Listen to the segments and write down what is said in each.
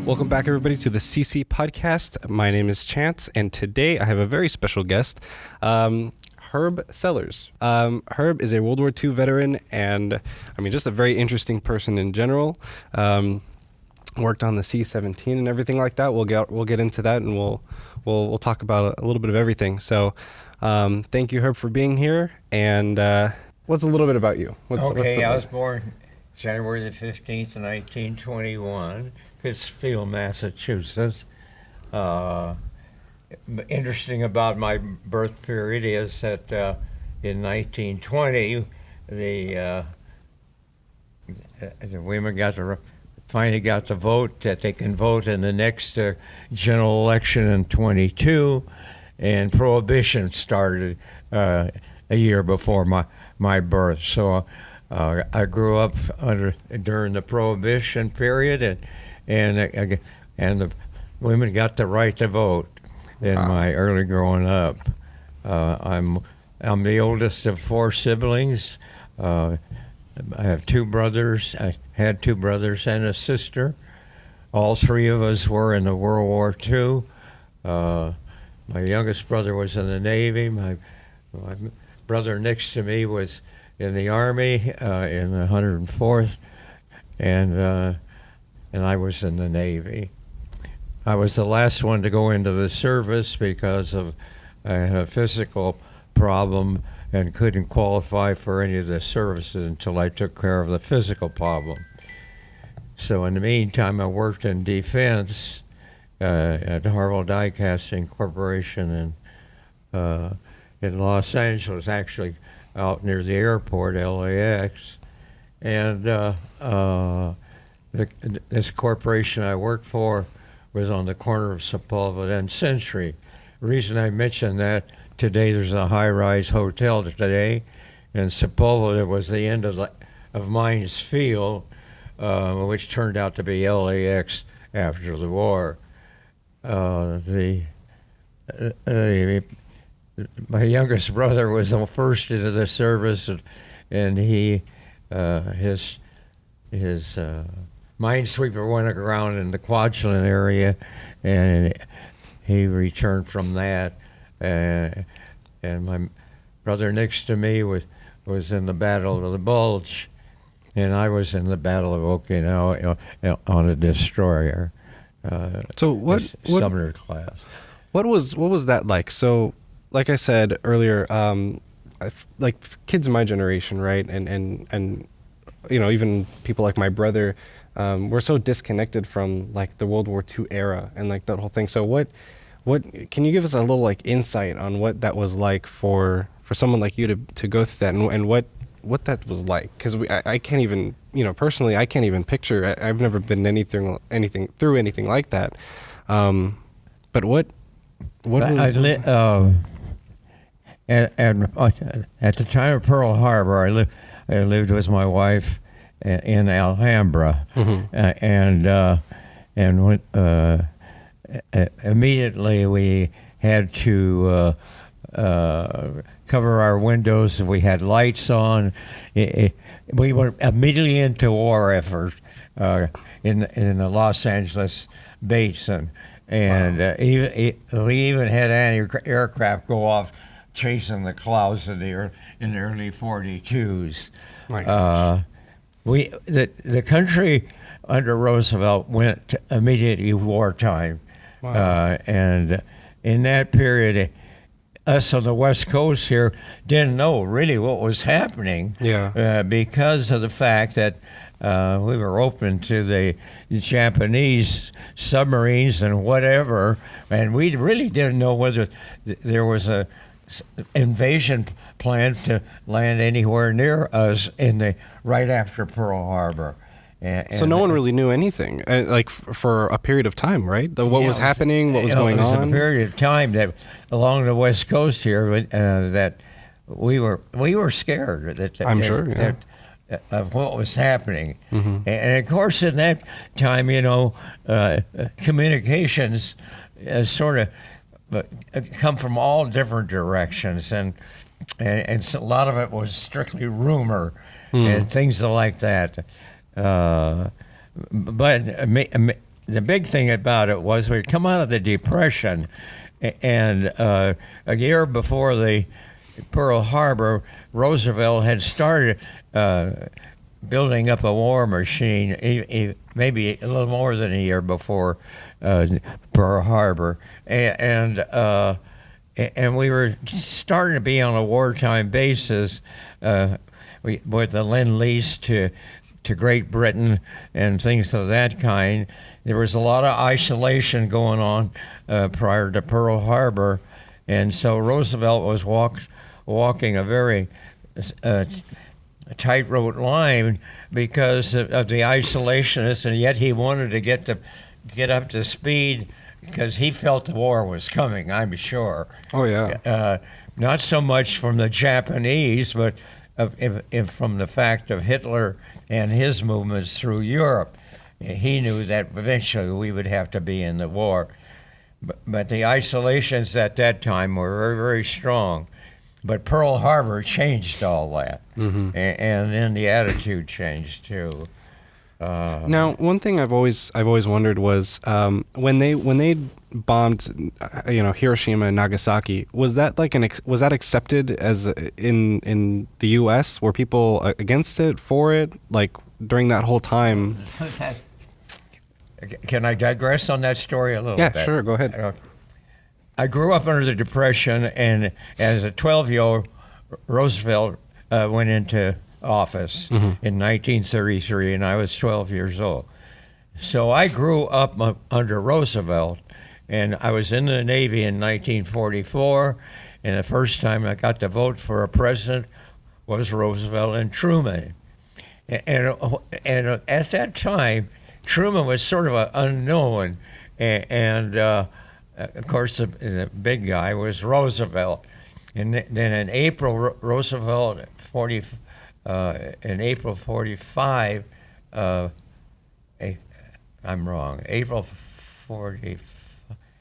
Welcome back, everybody, to the CC podcast. My name is Chanse, and today I have a very special guest, Herb Sellers. Herb is a World War II veteran, and just a very interesting person in general. Worked on the C-17 and everything like that. We'll get into that, and we'll talk about a little bit of everything. So, thank you, Herb, for being here. And what's a little bit about you? I was born January the 15th, 1921. Pittsfield, Massachusetts. Interesting about my birth period is that in 1920, the women finally got the vote that they can vote in the next general election in 22, and Prohibition started a year before my birth. So I grew up during the Prohibition period, and the women got the right to vote in my early growing up. I'm the oldest of four siblings. I have two brothers. I had two brothers and a sister. All three of us were in the World War II. My youngest brother was in the Navy. My brother next to me was in the Army in the 104th, and I was in the Navy. I was the last one to go into the service because I had a physical problem and couldn't qualify for any of the services until I took care of the physical problem. So in the meantime, I worked in defense at Harville Die Casting Corporation in Los Angeles, actually out near the airport, LAX. And this corporation I worked for was on the corner of Sepulveda and Century. The reason I mention that, today there's a high-rise hotel today, and Sepulveda was the end of Mines Field, which turned out to be LAX after the war. My youngest brother was the first into the service, and his minesweeper went aground in the Kwajalein area, and he returned from that. And my brother next to me was in the Battle of the Bulge, and I was in the Battle of Okinawa on a destroyer. Sumner class. What was that like? So, like I said earlier, like kids in my generation, right, and even people like my brother, we're so disconnected from like the World War II era and like that whole thing. So what can you give us a little like insight on what that was like for someone like you to go through that, and what that was like? Because I can't even, personally, I can't even picture. I've never been anything through anything like that. But what at the time of Pearl Harbor, I lived with my wife in Alhambra, and when, immediately we had to cover our windows if we had lights on. We were immediately into war effort in the Los Angeles basin, and we even had anti-aircraft go off chasing the clouds in the early 42s. The country under Roosevelt went immediately wartime. And in that period, us on the West Coast here didn't know really what was happening, because of the fact that we were open to the Japanese submarines and whatever, and we really didn't know whether there was a invasion plan to land anywhere near us right after Pearl Harbor. So no one really knew anything, like for a period of time, right? What was happening, what was going on? It was a period of time that along the West Coast here that we were scared. I'm sure. Of what was happening, and of course in that time, communications sort of come from all different directions, and a lot of it was strictly rumor and things like that. But the big thing about it was we'd come out of the Depression, and a year before the Pearl Harbor, Roosevelt had started building up a war machine, maybe a little more than a year before Pearl Harbor, and we were starting to be on a wartime basis with the Lend-Lease to Great Britain and things of that kind. There was a lot of isolation going on prior to Pearl Harbor, and so Roosevelt was walking a very tightrope line because of the isolationists, and yet he wanted to get up to speed because he felt the war was coming, I'm sure. Oh, yeah. Not so much from the Japanese, but from the fact of Hitler and his movements through Europe. He knew that eventually we would have to be in the war. But the isolations at that time were very, very strong. But Pearl Harbor changed all that. And then the attitude changed too. Now, one thing I've always wondered was when they bombed, Hiroshima and Nagasaki. Was that like was that accepted as in the U.S.? Were people against it, for it, like during that whole time? Can I digress on that story a little bit? Yeah, sure. Go ahead. I grew up under the Depression, and as a 12-year-old, Roosevelt went into office in 1933, and I was 12 years old. So I grew up under Roosevelt, and I was in the Navy in 1944, and the first time I got to vote for a president was Roosevelt and Truman. And at that time, Truman was sort of an unknown, and of course the big guy was Roosevelt. And then in April, Roosevelt, in April 45, I'm wrong, April 40,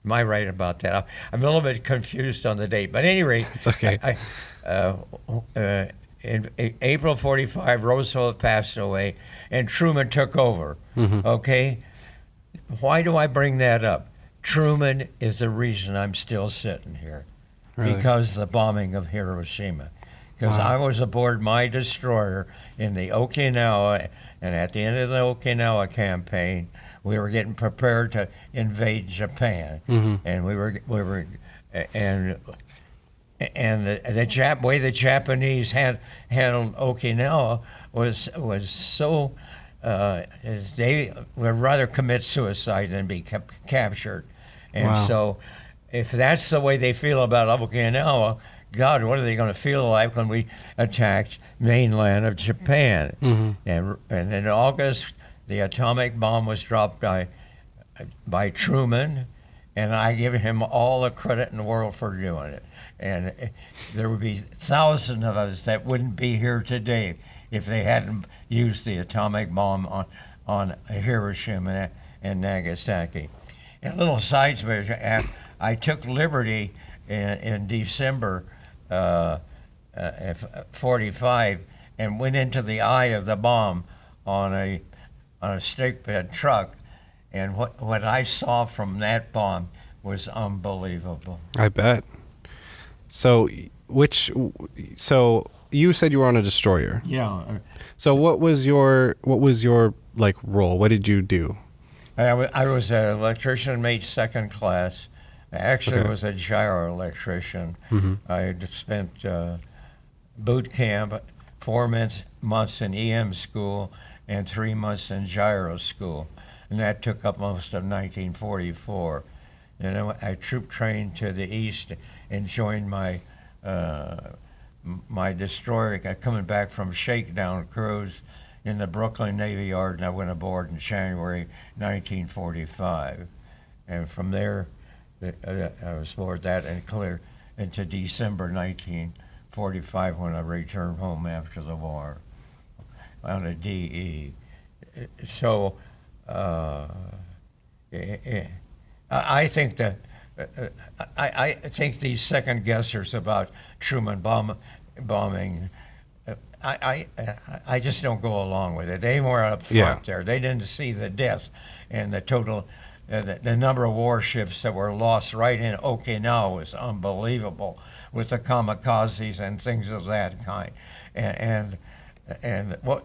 am I right about that? I'm a little bit confused on the date, but at any rate, it's okay. In April 45, Roosevelt passed away, and Truman took over. Okay? Why do I bring that up? Truman is the reason I'm still sitting here. Really? Because of the bombing of Hiroshima. Because I was aboard my destroyer in the Okinawa, and at the end of the Okinawa campaign, we were getting prepared to invade Japan, and we were and the way the Japanese handled Okinawa was so they would rather commit suicide than be captured, and so if that's the way they feel about Okinawa, God, what are they going to feel like when we attacked mainland of Japan? And in August, the atomic bomb was dropped by Truman, and I give him all the credit in the world for doing it. And there would be thousands of us that wouldn't be here today if they hadn't used the atomic bomb on Hiroshima and Nagasaki. And a little side story, I took liberty in December 45 and went into the eye of the bomb on a stake bed truck, and what I saw from that bomb was unbelievable. I bet. So you said you were on a destroyer. Yeah. So what was your like role? What did you do? I was an electrician, made second class. I actually was a gyro electrician. I had spent boot camp, 4 months in EM school, and 3 months in gyro school, and that took up most of 1944. And then I troop trained to the east and joined my destroyer coming back from shakedown cruise in the Brooklyn Navy Yard, and I went aboard in January 1945. And from there, I was aboard that and clear into December 1945 when I returned home after the war on a DE. So I think that I think these second guessers about Truman bombing, I just don't go along with it. They were up Yeah. front there. They didn't see the death and the total, the number of warships that were lost right in Okinawa was unbelievable with the kamikazes and things of that kind. And and what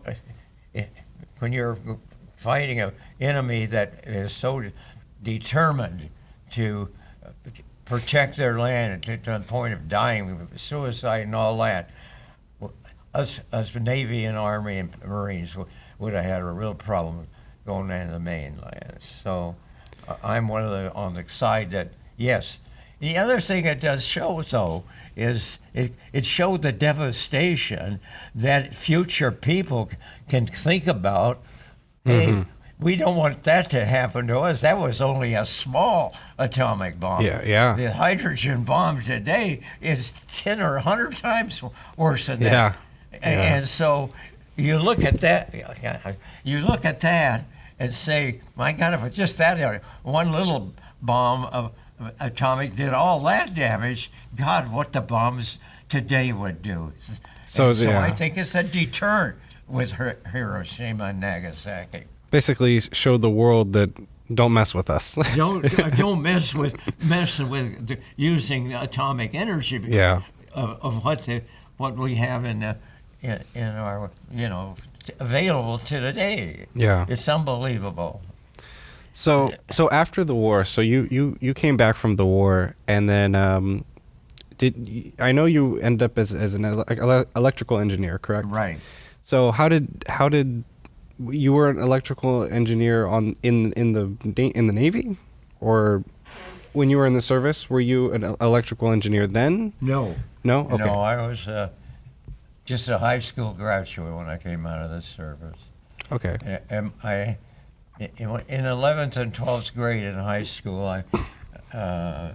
when you're fighting an enemy that is so determined to protect their land to the point of dying, suicide, and all that. Us Navy and Army and Marines would have had a real problem going into the mainland. So I'm one of the on the side that yes. The other thing it does show though is it showed the devastation that future people can think about. Hey, we don't want that to happen to us. That was only a small atomic bomb. Yeah, yeah. The hydrogen bomb today is 10 or 100 times worse than that. Yeah. And so you look at that, and say, my God, if it's just that one little bomb of atomic did all that damage, God, what the bombs today would do. So, So yeah. I think it's a deterrent with Hiroshima and Nagasaki. Basically showed the world that don't mess with us. Don't mess with using atomic energy Yeah. of what we have in our available to today. Yeah. It's unbelievable. So after the war, so you came back from the war, and then I know you ended up as an electrical engineer, correct? Right. So how did you were an electrical engineer in the Navy, or when you were in the service, were you an electrical engineer then? No. No. Okay. No, I was just a high school graduate when I came out of the service. Okay. And in 11th and 12th grade in high school, a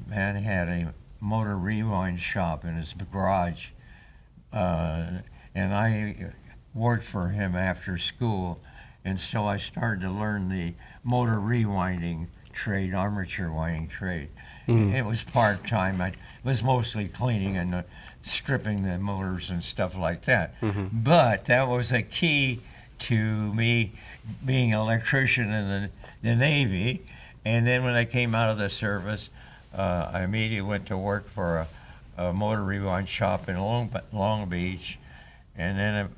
man had a motor rewind shop in his garage, and I worked for him after school, and so I started to learn the motor rewinding trade, armature winding trade. It was part-time. I was mostly cleaning and stripping the motors and stuff like that. But that was a key to me being an electrician in the Navy. And then when I came out of the service, I immediately went to work for a motor rewind shop in Long Beach. And then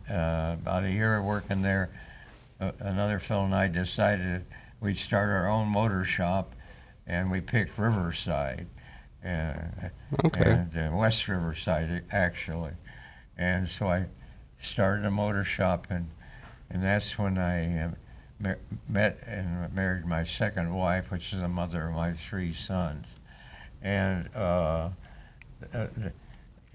about a year of working there, another fellow and I decided we'd start our own motor shop, and we picked Riverside, Okay. and West Riverside actually. And so I started a motor shop, and that's when I met and married my second wife, which is the mother of my 3 sons. And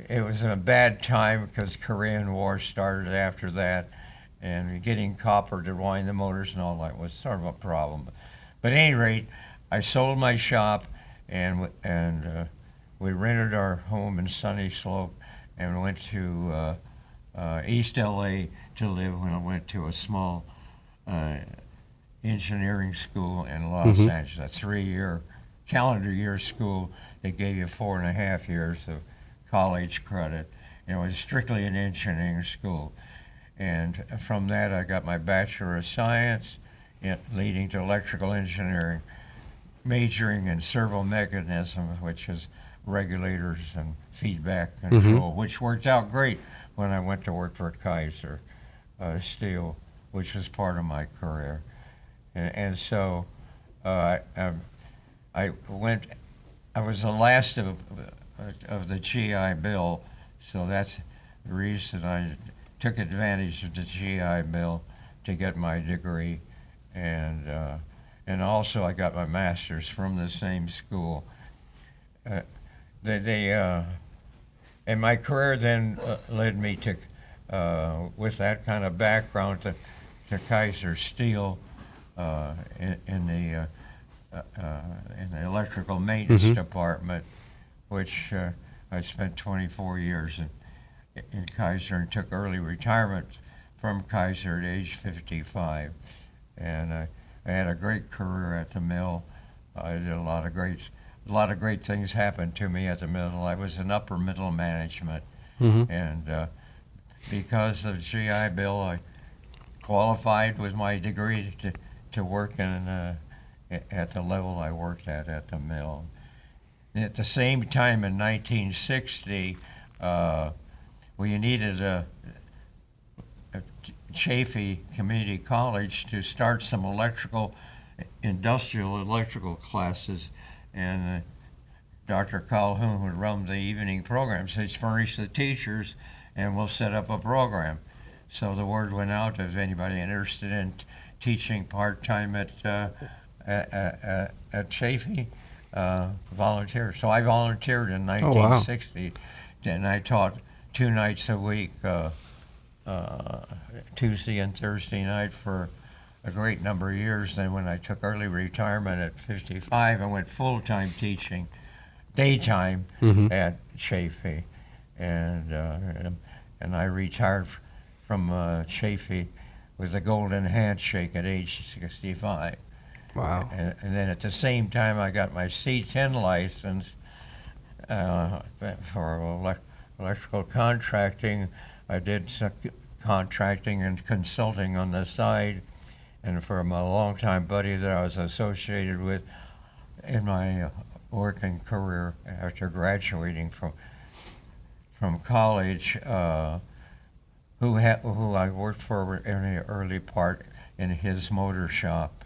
it was in a bad time because Korean War started after that, and getting copper to wind the motors and all that was sort of a problem. But at any rate, I sold my shop, and we rented our home in Sunny Slope and went to East LA to live when I went to a small engineering school in Los Angeles, a 3-year calendar year school that gave you 4.5 years of college credit. And it was strictly an engineering school. And from that, I got my Bachelor of Science, leading to electrical engineering, majoring in servo mechanism, which is regulators and feedback control, which worked out great when I went to work for Kaiser Steel, which was part of my career. And so I went. I was the last of the GI Bill, so that's the reason I took advantage of the GI Bill to get my degree, and also I got my master's from the same school. And my career then led me to, with that kind of background, to Kaiser Steel in the electrical maintenance department, which I spent 24 years in Kaiser and took early retirement from Kaiser at age 55. And I had a great career at the mill. I did a lot of great things happened to me at the mill. I was in upper middle management And because of GI Bill, I qualified with my degree to work at the level I worked at the mill. And at the same time, in 1960, we needed a Chaffee Community College to start some industrial electrical classes, and Dr. Calhoun would run the evening program. So he'd furnish the teachers, and we'll set up a program. So the word went out, if anybody interested in teaching part-time at Chaffee, volunteer. So I volunteered in Oh, wow. 1960, and I taught 2 nights a week, Tuesday and Thursday night for a great number of years. Then when I took early retirement at 55, I went full-time teaching, daytime at Chaffee, and I retired from Chaffee with a golden handshake at age 65. Wow. And then at the same time, I got my C-10 license for electrical contracting. I did some contracting and consulting on the side, and for my longtime buddy that I was associated with in my working career after graduating from college, who I worked for in the early part in his motor shop,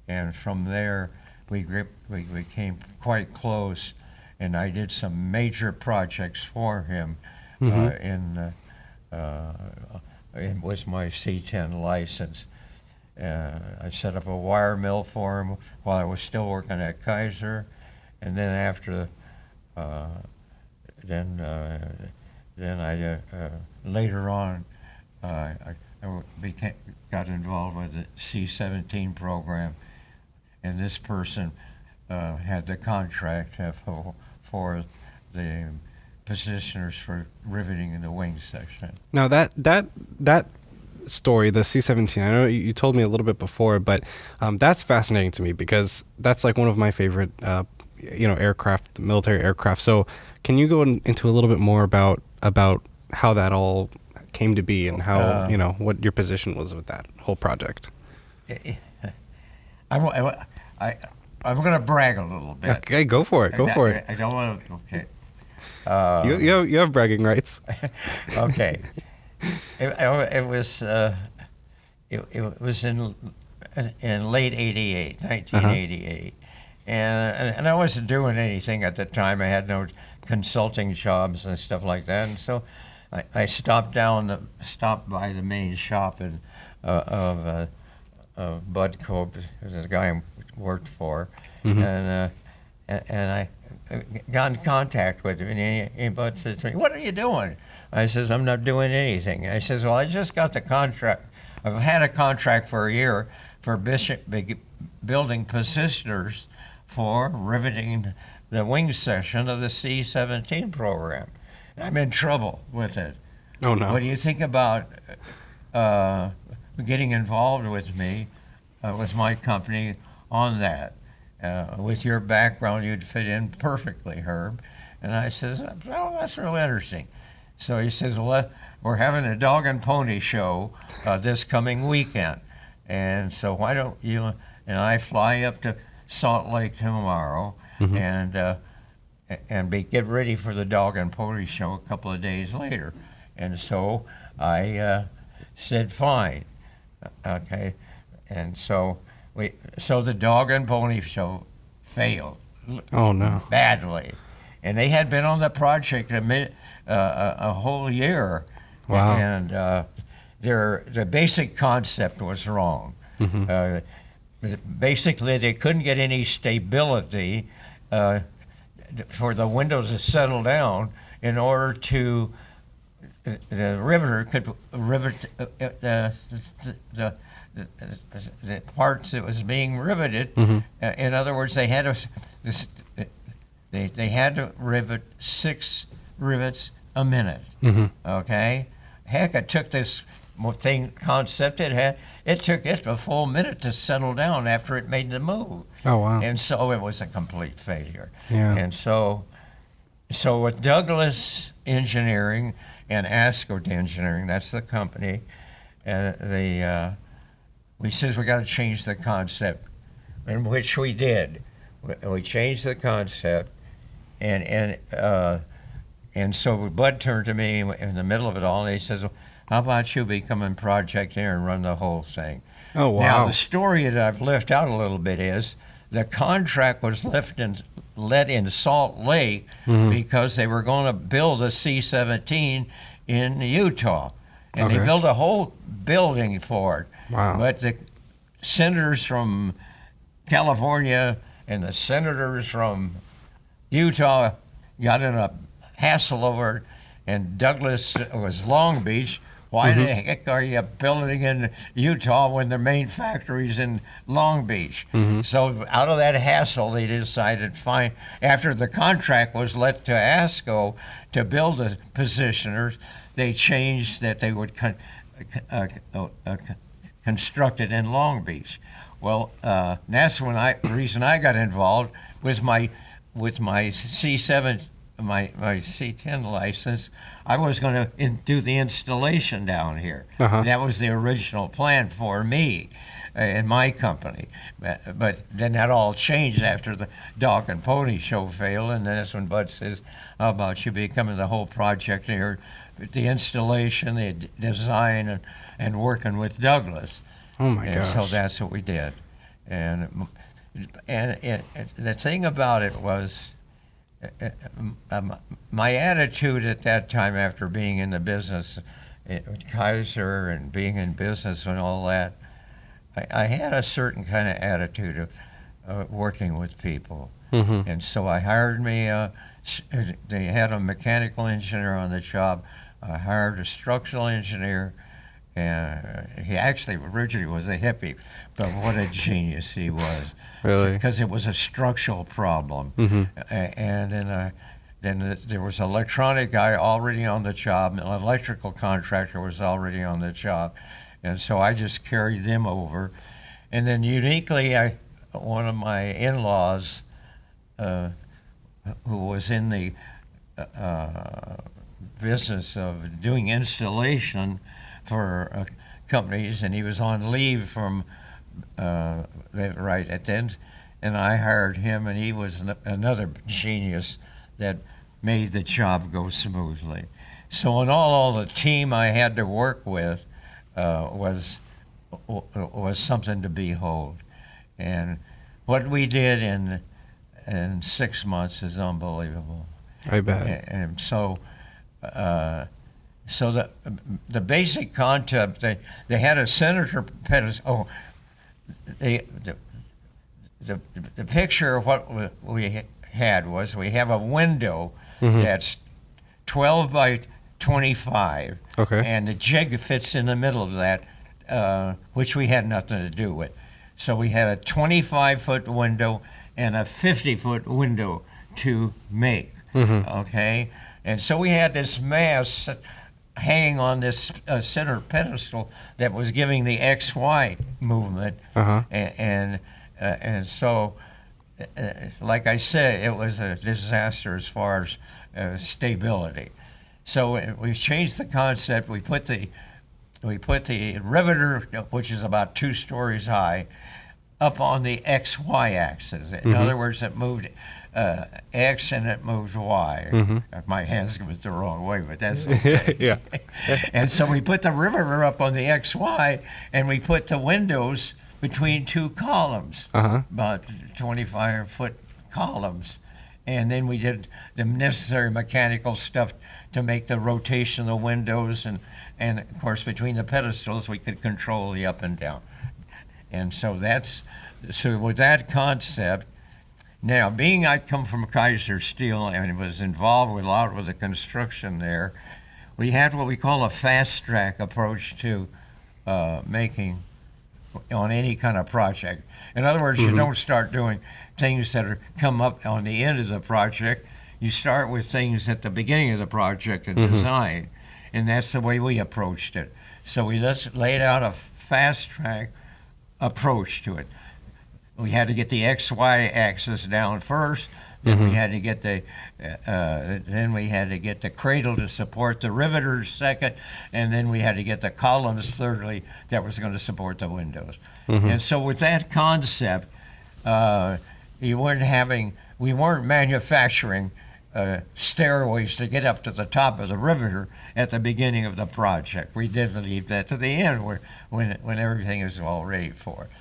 and from there we became quite close, and I did some major projects for him with my C-10 license. I set up a wire mill for him while I was still working at Kaiser, and then after, then I later on I got involved with the C-17 program, and this person had the contract for the positioners for riveting in the wing section. Now that story, the C-17, I know you told me a little bit before, but that's fascinating to me because that's like one of my favorite, aircraft, military aircraft. So can you go into a little bit more about how that all came to be and how, what your position was with that whole project? I'm going to brag a little bit. Okay, go for it. I don't want to. Okay. You have bragging rights. Okay. It was in late 88, 1988. And I wasn't doing anything at the time. I had no consulting jobs and stuff like that. And so I stopped by the main shop of Bud Cope, the guy I worked for, and I got in contact with him, and Bud said to me, "What are you doing?" I says, "I'm not doing anything." I says, "Well, I just got the contract. I've had a contract for a year for building positioners for riveting the wing section of the C-17 program. I'm in trouble with it. Oh, no. What do you think about getting involved with me, with my company on that? With your background, you'd fit in perfectly, Herb." And I says, "Oh, that's really interesting." So he says, "Well, we're having a dog and pony show this coming weekend. And so why don't you," and I fly up to Salt Lake tomorrow and get ready for the dog and pony show a couple of days later. And so I said, "Fine." Okay. And so the dog and pony show failed. Oh, no. Badly. And they had been on the project a whole year. Wow. And the basic concept was wrong. Basically, they couldn't get any stability for the windows to settle down in order to the riveter could rivet the parts that was being riveted. In other words, they had to rivet 6 rivets a minute. Okay, heck, it took this concept. It took it a full minute to settle down after it made the move. Oh, wow. And so it was a complete failure. Yeah. And so with Douglas Engineering and ASCO Engineering, that's the company, and we says we got to change the concept, in which we did. We changed the concept, and so Bud turned to me in the middle of it all, and he says, well, how about you becoming project engineer and run the whole thing? Oh, wow. Now, the story that I've left out a little bit is the contract was let in Salt Lake because they were going to build a C-17 in Utah. And they Okay. built a whole building for it. Wow. But the senators from California and the senators from Utah got in a hassle over it, and Douglas was Long Beach. Why the heck are you building in Utah when the main factory's in Long Beach? So out of that hassle, they decided, fine, after the contract was let to ASCO to build the positioners, they changed that they would construct it in Long Beach. Well, that's when the reason I got involved with my C7, my C10 license. I was going to do the installation down here. That was the original plan for me in my company. But then that all changed after the dog and pony show failed, and that's when Bud says, how about you becoming the whole project here, the installation, the design, and working with Douglas. Oh my And gosh. so that's what we did. And the thing about it was, my attitude at that time, after being in the business at Kaiser and being in business and all that, I had a certain kind of attitude of working with people. And so I hired they had a mechanical engineer on the job. I hired a structural engineer, and he actually originally was a hippie, but what a genius he was. Really? Because it was a structural problem. And then there was an electronic guy already on the job, an electrical contractor was already on the job. And so I just carried them over. And then uniquely, one of my in-laws, who was in the business of doing installation for companies, and he was on leave from right at the end, and I hired him, and he was another genius that made the job go smoothly. So in all the team I had to work with was something to behold, and what we did in 6 months is unbelievable. I bet. And so the basic concept, they had a senator pedestal. The picture of what we had was, we have a window that's 12 by 25, Okay. and the jig fits in the middle of that, which we had nothing to do with. So we had a 25-foot window and a 50-foot window to make. Okay, and so we had this mass hanging on this center pedestal that was giving the XY movement, and so, like I said, it was a disaster as far as stability. So we changed the concept. We put the riveter, which is about 2 stories high, up on the XY axis. In other words, it moved X and it moved Y. My hands go the wrong way, but that's okay. Yeah. And so we put the riveter up on the XY, and we put the windows between 2 columns, about 25-foot columns. And then we did the necessary mechanical stuff to make the rotation of the windows, and of course between the pedestals we could control the up and down. And so with that concept, now being I come from Kaiser Steel and was involved with a lot with the construction there, we had what we call a fast track approach to making on any kind of project. In other words, you don't start doing things that come up on the end of the project. You start with things at the beginning of the project and design, and that's the way we approached it. So we just laid out a fast track approach to it. We had to get the XY axis down first, Then we had to get the cradle to support the riveters second, and then we had to get the columns thirdly that was going to support the windows. And so with that concept, we weren't manufacturing stairways to get up to the top of the riveter at the beginning of the project. We did leave that to the end when everything is all ready for it.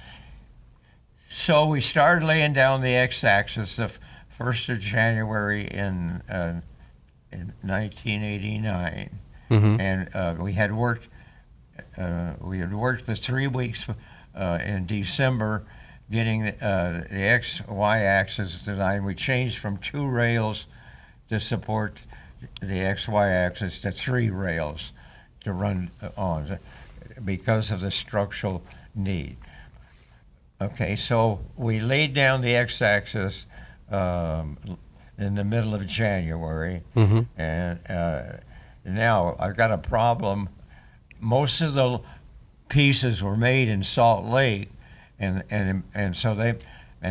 So we started laying down the x-axis the 1st of January in 1989, and we had worked the 3 weeks in December getting the X-Y axis designed. We changed from 2 rails to support the X-Y axis to 3 rails to run on because of the structural need. Okay, so we laid down the x-axis in the middle of January, and now I've got a problem. Most of the pieces were made in Salt Lake, and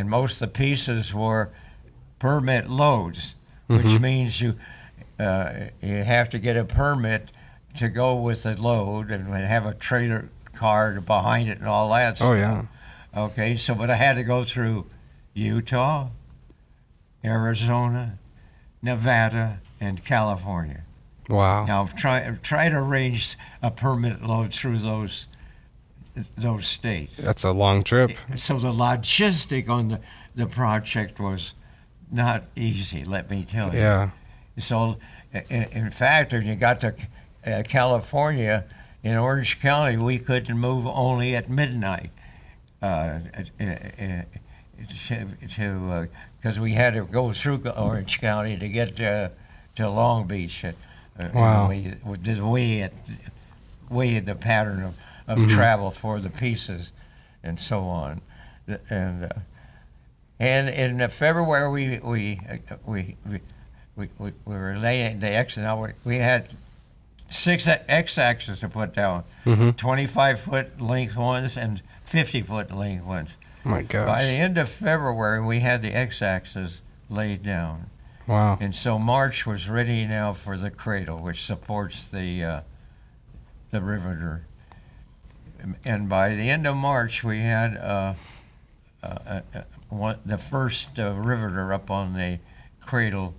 most of the pieces were permit loads, which means you have to get a permit to go with the load and have a trailer car behind it and all that stuff. Oh yeah. Okay, but I had to go through Utah, Arizona, Nevada, and California. Wow. Now, try to arrange a permit load through those states. That's a long trip. So the logistic on the project was not easy, let me tell you. Yeah. So, in fact, when you got to California, in Orange County, we couldn't move only at midnight. Because we had to go through Orange County to get to Long Beach. Wow. The way the pattern of travel for the pieces and so on. And in February we were laying the X. Now we had 6 X-axes to put down, 25-foot length ones and 50-foot length ones. Oh my gosh. By the end of February, we had the X-axis laid down. Wow. And so March was ready now for the cradle, which supports the riveter. And by the end of March, we had the first riveter up on the cradle.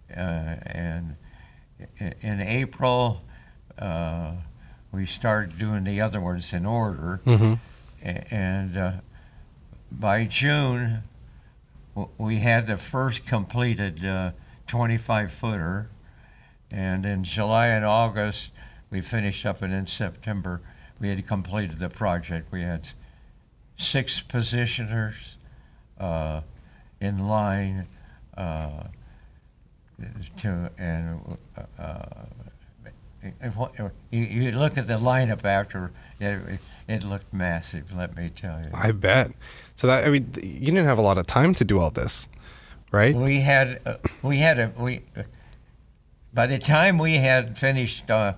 And in April, we started doing the other ones in order. And by June, we had the first completed 25-footer, and in July and August we finished up, and in September we had completed the project. We had 6 positioners in line you look at the lineup after it looked massive, let me tell you. I bet. So you didn't have a lot of time to do all this, right? By the time we had finished the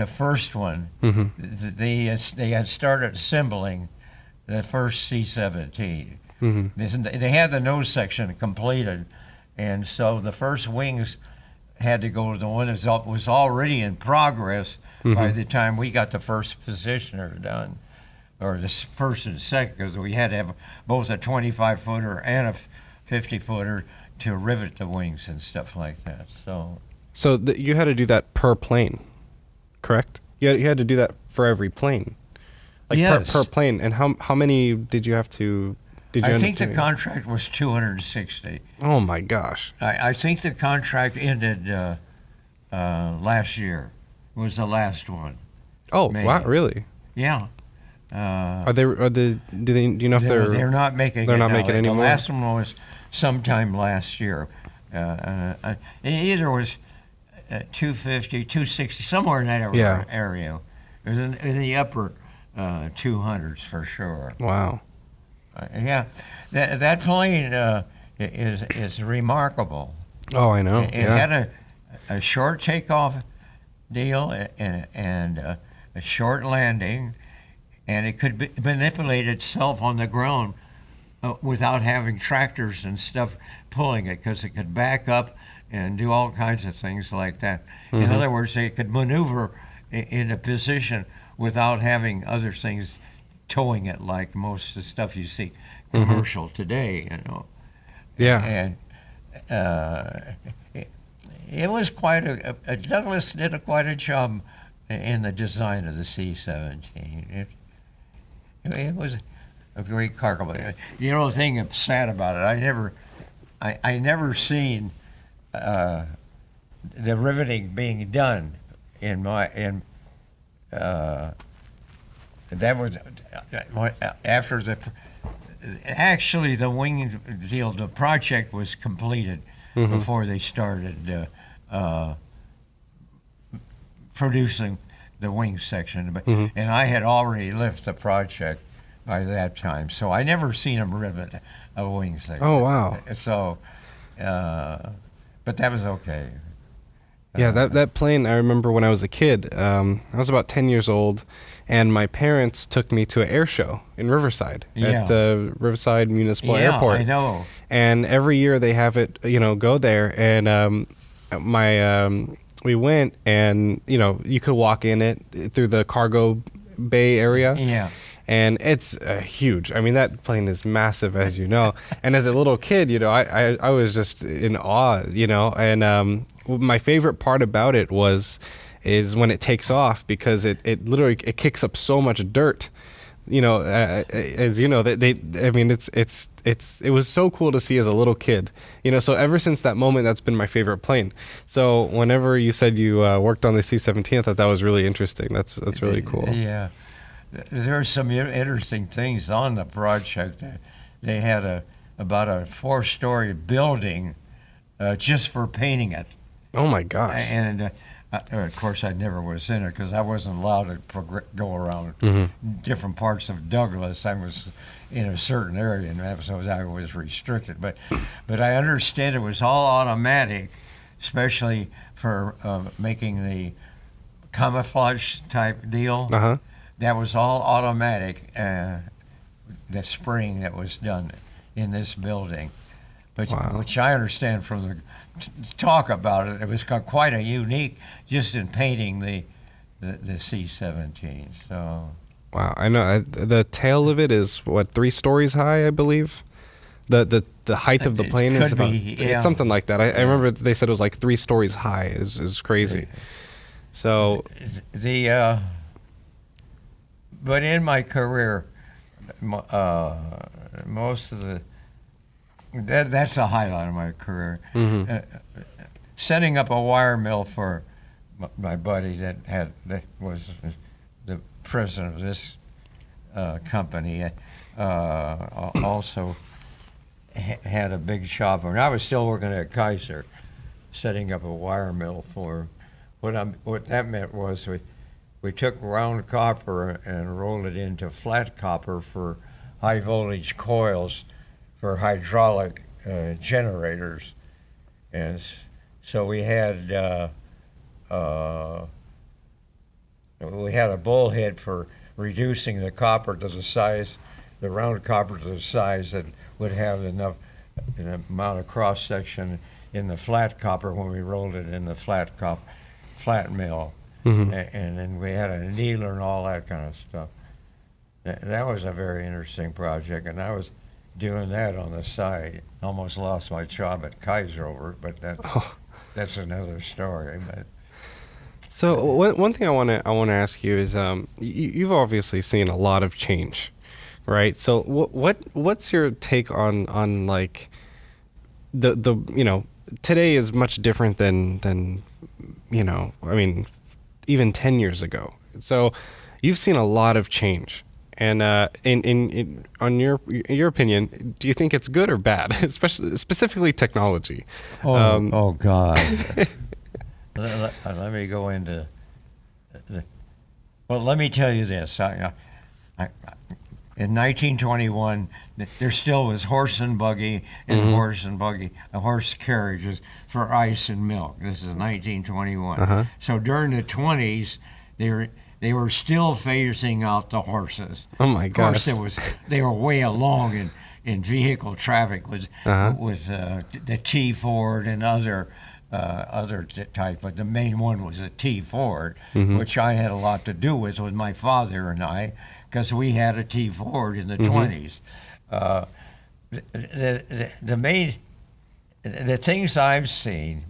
first one, they had started assembling the first C-17. They had the nose section completed, and so the first wings had to go to the one that was already in progress by the time we got the first positioner done, or the first and second, because we had to have both a 25-footer and a 50-footer to rivet the wings and stuff like that. So you had to do that per plane, correct? You had to do that for every plane, like yes. per plane. And how many did you have to? I think the contract was 260. Oh my gosh! I think the contract ended last year. Was the last one. Oh maybe. Wow! Really? Yeah. Do you know if they're not making they're it not now. making it anymore? The last one was sometime last year. It either was 250, 260, somewhere in that area. It was in the upper 200s for sure. Wow. Yeah, that plane is remarkable. Oh, I know. It had a short takeoff deal and a short landing, and it could manipulate itself on the ground without having tractors and stuff pulling it, because it could back up and do all kinds of things like that. In other words, they could maneuver in a position without having other things towing it, like most of the stuff you see commercial today, you know. Yeah. And it was quite Douglas did quite a job in the design of the C-17. It was a great car. You know, the thing that's sad about it, I never seen the riveting being done that was after the wing deal. The project was completed before they started producing the wing section, and I had already left the project by that time, so I never seen them rivet a wing section. Oh, wow. So, but that was okay. Yeah, that plane, I remember when I was a kid, I was about 10 years old, and my parents took me to an air show in Riverside, at Riverside Municipal Airport. I know. And every year they have it, go there, and we went, and, you could walk in it through the cargo bay area. Yeah. And it's huge. I mean, that plane is massive, as you know. And as a little kid, I was just in awe, And my favorite part about it is when it takes off, because it literally kicks up so much dirt. As you know, it was so cool to see as a little kid. So ever since that moment, that's been my favorite plane. So whenever you said you worked on the C-17, I thought that was really interesting. That's really cool. Yeah. There are some interesting things on the project. They had about a 4-story building just for painting it. Oh my gosh! And of course, I never was in it because I wasn't allowed to go around different parts of Douglas. I was in a certain area, and so I was restricted. But I understand it was all automatic, especially for making the camouflage type deal. Uh-huh. That was all automatic, the spraying that was done in this building. But Wow. Which I understand from the talk about it, it was quite a unique just in painting the C-17. So Wow, I know. The tail of it is, 3 stories high, I believe? The height of the plane is about, it's something like that. I remember they said it was like 3 stories high. Is crazy. So but in my career, most of that's a highlight of my career. Setting up a wire mill for my buddy that was the president of this company. Also had a big shop, and I was still working at Kaiser, setting up a wire mill for him. What that meant was we took round copper and rolled it into flat copper for high voltage coils for hydraulic generators, and so we had a bullhead for reducing the copper to the size, the round copper to the size that would have enough an amount of cross section in the flat copper when we rolled it in the flat mill. And then we had a needler and all that kind of stuff. That was a very interesting project, and I was doing that on the side. Almost lost my job at Kaiser over it, but that's another story. But So one thing I want to ask you is, you've obviously seen a lot of change, right? So what's your take on like the today is much different than I mean, even 10 years ago. So you've seen a lot of change. And on your opinion, do you think it's good or bad, especially specifically technology? Oh God. Let me go into well, let me tell you this. In 1921, there still was horse and buggy horse carriages for ice and milk. This is 1921. So during the 20s, they were still phasing out the horses. Oh my gosh! Of course, they were way along in in vehicle traffic was the T Ford and other type, but the main one was the T Ford, which I had a lot to do with my father and I, because we had a T Ford in the 20s. The main the things I've seen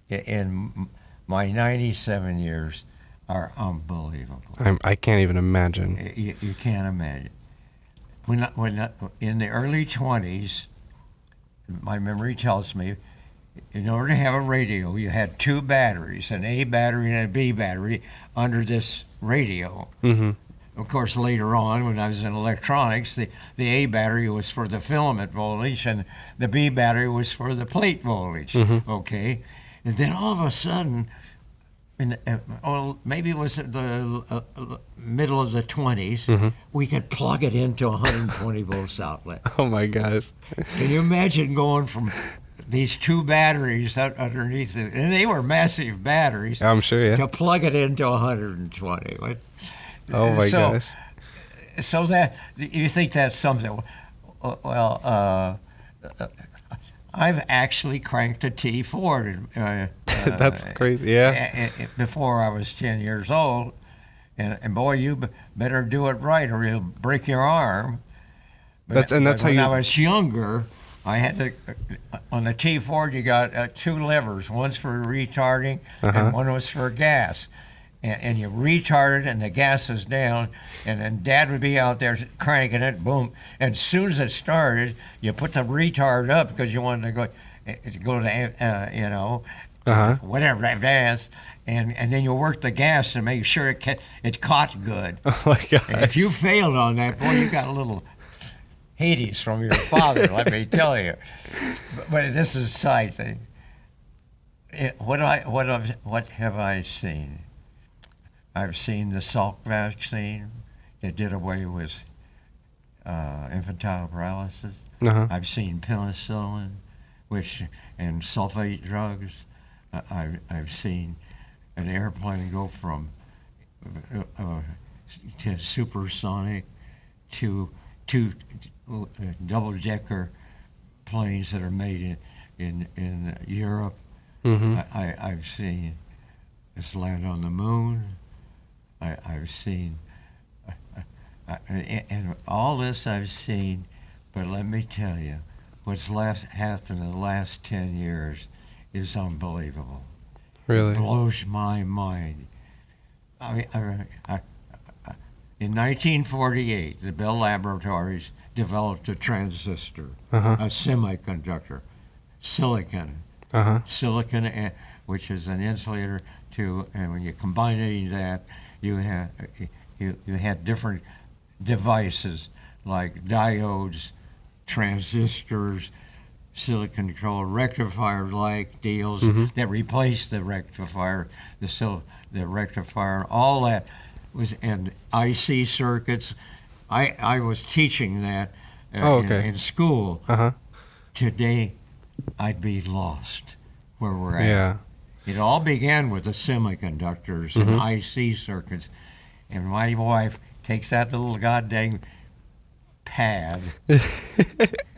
in my 97 years are unbelievable. I can't even imagine. You can't imagine. When in the early 20s, my memory tells me, in order to have a radio, you had two batteries, an A battery and a B battery, under this radio. Of course, later on, when I was in electronics, the A battery was for the filament voltage, and the B battery was for the plate voltage. Okay, and then all of a sudden, maybe it was the middle of the 20s, we could plug it into a 120 volts outlet. Oh my gosh! Can you imagine going from these two batteries out underneath it, and they were massive batteries? I'm sure, yeah. To plug it into 120. Oh my gosh! So that you think that's something? Well, I've actually cranked a T Ford. That's crazy. Yeah. Before I was 10 years old, and boy, you better do it right, or you'll break your arm. That's how when you. I was younger, I had to. On the T Ford, you got two levers. One's for retarding, and one was for gas. And you retarded, and the gas is down, and then Dad would be out there cranking it, boom. And as soon as it started, you put the retard up because you wanted to go to whatever, advance, and then you work the gas to make sure it caught good. Oh my gosh! And if you failed on that, boy, you got a little Hades from your father, let me tell you. But this is a side thing. What have I seen? I've seen the Salk vaccine that did away with infantile paralysis. I've seen penicillin, and sulfate drugs. I've seen an airplane go from to supersonic to double-decker planes that are made in Europe. I've seen us land on the moon. I've seen, and all this I've seen, but let me tell you, what's happened in the last 10 years is unbelievable. Really? It blows my mind. In 1948, the Bell Laboratories developed a transistor, a semiconductor, silicon, which is an insulator and when you combine that, you had different devices like diodes, transistors, silicon control rectifier-like deals that replaced the rectifier, the rectifier, all that was, and IC circuits. I was teaching that in school. Today, I'd be lost where we're at. Yeah. It all began with the semiconductors and IC circuits, and my wife takes that little goddamn pad,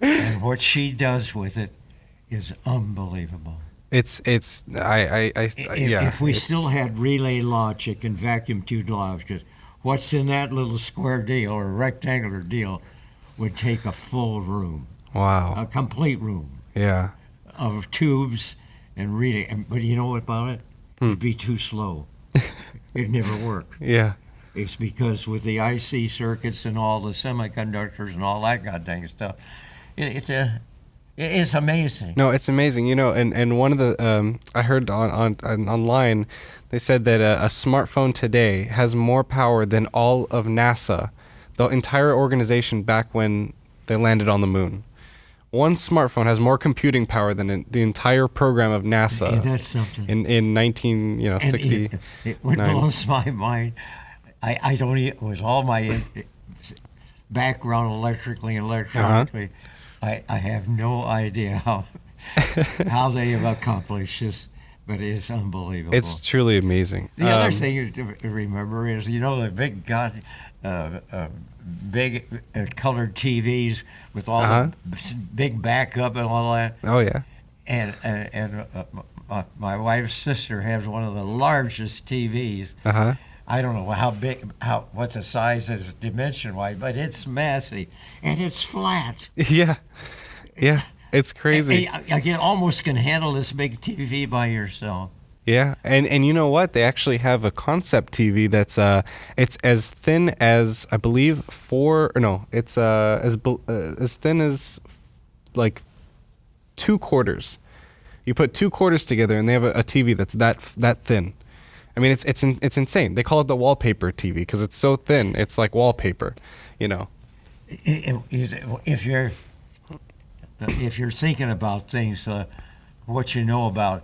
and what she does with it is unbelievable. If we still had relay logic and vacuum tube logic, what's in that little square deal or rectangular deal would take a full room. Wow. A complete room. Yeah. Of tubes and relay. But you know what about it? It'd be too slow. It'd never work. Yeah. It's because with the IC circuits and all the semiconductors and all that goddamn stuff, it's amazing. No, it's amazing. And one of the I heard online, they said that a smartphone today has more power than all of NASA, the entire organization back when they landed on the moon. One smartphone has more computing power than the entire program of NASA. And that's something. In 1960. What blows my mind, I don't even, with all my background electronically, I have no idea how they have accomplished this. but it's unbelievable. It's truly amazing. The other thing you to remember is, the big colored TVs with all Uh-huh. the big backup and all that. Oh yeah. And my wife's sister has one of the largest TVs. Uh-huh. I don't know how big, what the size is dimension-wise, but it's massive and it's flat. Yeah. Yeah. It's crazy. You almost can handle this big TV by yourself. Yeah, and you know what? They actually have a concept TV that's it's as thin as, I believe, it's as thin as like 2 quarters. You put 2 quarters together, and they have a TV that's that thin. I mean, it's insane. They call it the wallpaper TV because it's so thin. It's like wallpaper, you know. If you're thinking about things, what you know about.